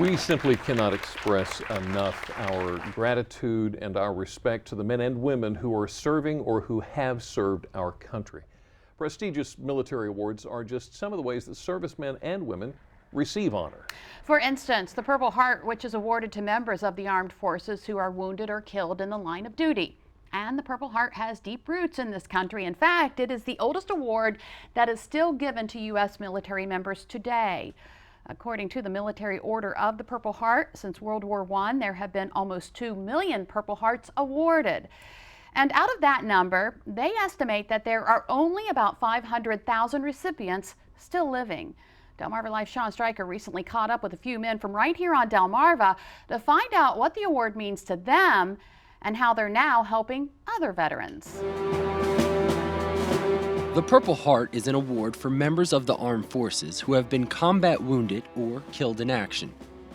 We simply cannot express enough our gratitude and our respect to the men and women who are serving or who have served our country. Prestigious military awards are just some of the ways that servicemen and women receive honor. For instance, the Purple Heart, which is awarded to members of the armed forces who are wounded or killed in the line of duty. And the Purple Heart has deep roots in this country. In fact, it is the oldest award that is still given to U.S. military members today. According to the Military Order of the Purple Heart, since World War I, there have been almost 2 million Purple Hearts awarded. And out of that number, they estimate that there are only about 500,000 recipients still living. Delmarva Life's Sean Stryker recently caught up with a few men from right here on Delmarva to find out what the award means to them and how they're now helping other veterans. The Purple Heart is an award for members of the armed forces who have been combat wounded or killed in action.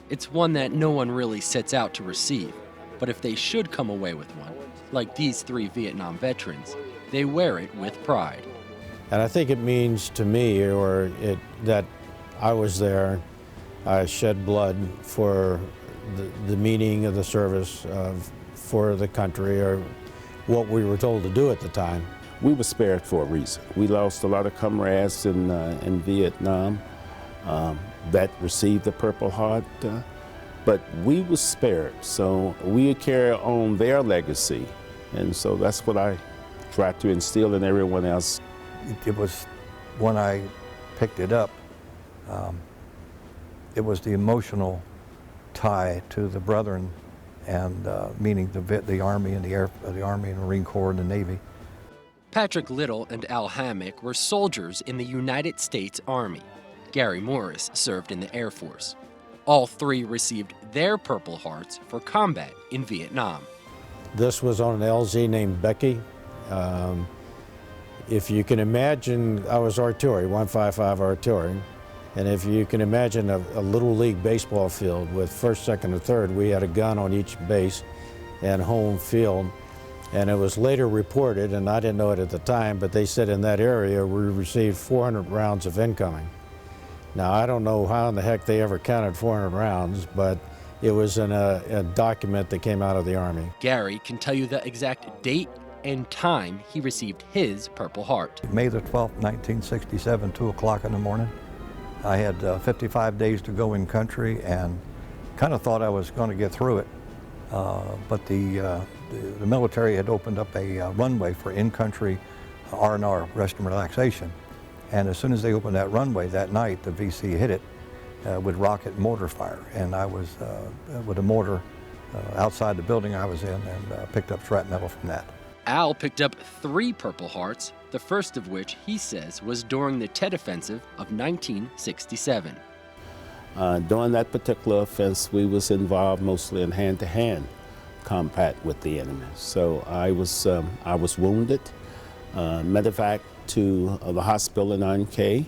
It's one that no one really sets out to receive, but if they should come away with one, like these 3 Vietnam veterans, they wear it with pride. And I think it means to me, that I was there, I shed blood for the meaning of the service for the country, or what we were told to do at the time. We were spared for a reason. We lost a lot of comrades in Vietnam that received the Purple Heart, but we were spared, so we carry on their legacy, and so that's what I try to instill in everyone else. It was, when I picked it up, it was the emotional tie to the brethren, and meaning the Army and the Army and Marine Corps and the Navy. Partick Little and Al Hammock were soldiers in the United States Army. Gary Morris served in the Air Force. All 3 received their Purple Hearts for combat in Vietnam. This was on an LZ named Becky. If you can imagine, I was artillery, 155 artillery, and if you can imagine a little league baseball field with first, second, and third, we had a gun on each base and home field. And it was later reported, and I didn't know it at the time, but they said in that area we received 400 rounds of incoming. Now, I don't know how in the heck they ever counted 400 rounds, but it was in a document that came out of the Army. Gary can tell you the exact date and time he received his Purple Heart. May the 12th, 1967, 2 o'clock in the morning. I had 55 days to go in country and kind of thought I was going to get through it, but the military had opened up a runway for in-country R&R, rest and relaxation. And as soon as they opened that runway that night, the VC hit it with rocket mortar fire. And I was with a mortar outside the building I was in, and picked up shrapnel from that. Al picked up 3 Purple Hearts, the first of which he says was during the Tet Offensive of 1967. During that particular offense, we was involved mostly in hand-to-hand combat with the enemy. So I was wounded, medevac to the hospital in 9K,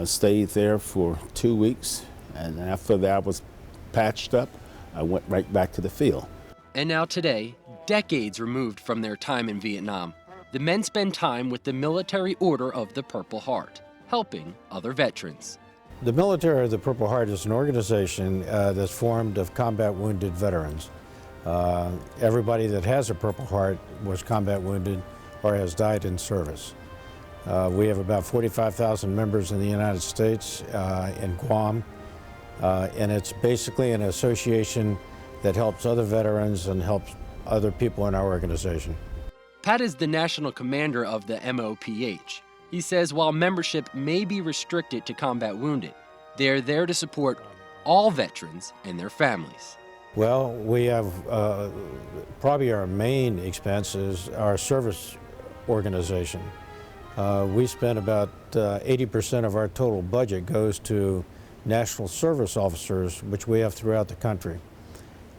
stayed there for 2 weeks, and after that I was patched up, I went right back to the field. And now today, decades removed from their time in Vietnam, the men spend time with the Military Order of the Purple Heart, helping other veterans. The Military of the Purple Heart is an organization that's formed of combat wounded veterans. Everybody that has a Purple Heart was combat wounded or has died in service. We have about 45,000 members in the United States, in Guam, and it's basically an association that helps other veterans and helps other people in our organization. Pat is the national commander of the MOPH. He says while membership may be restricted to combat wounded, they're there to support all veterans and their families. Well, we have probably our main expense is our service organization. We spend about 80% of our total budget goes to national service officers, which we have throughout the country.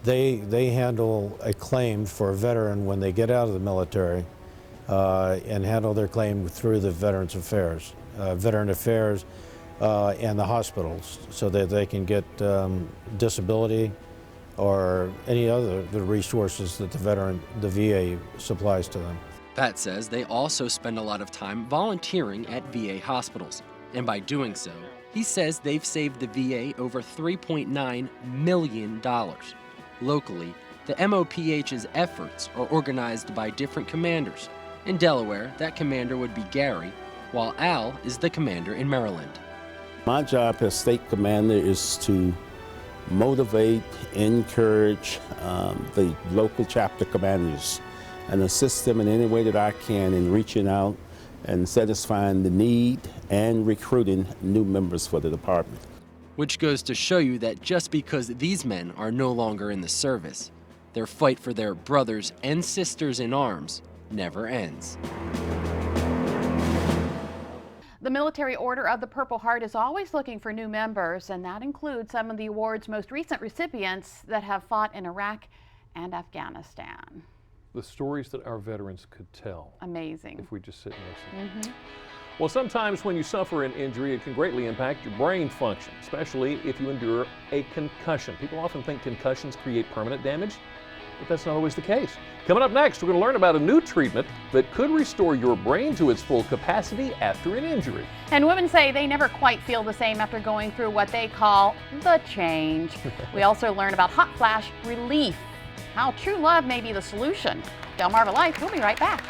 They handle a claim for a veteran when they get out of the military and handle their claim through the Veterans Affairs, Veteran Affairs and the hospitals, so that they can get disability or any other the resources that the VA supplies to them. Pat says they also spend a lot of time volunteering at VA hospitals, and by doing so, He says they've saved the VA over $3.9 million. Locally, the MOPH's efforts are organized by different commanders. In Delaware, that commander would be Gary, while Al is the commander in Maryland. My job as state commander is to motivate, encourage the local chapter commanders and assist them in any way that I can in reaching out and satisfying the need and recruiting new members for the department. Which goes to show you that just because these men are no longer in the service, their fight for their brothers and sisters in arms never ends. The Military Order of the Purple Heart is always looking for new members, and that includes some of the award's most recent recipients that have fought in Iraq and Afghanistan. The stories that our veterans could tell. Amazing. If we just sit and listen. Well, sometimes when you suffer an injury, it can greatly impact your brain function, especially if you endure a concussion. People often think concussions create permanent damage, but that's not always the case. Coming up next, we're going to learn about a new treatment that could restore your brain to its full capacity after an injury. And women say they never quite feel the same after going through what they call the change. We also learn about hot flash relief, how true love may be the solution. Delmarva Life, we'll be right back.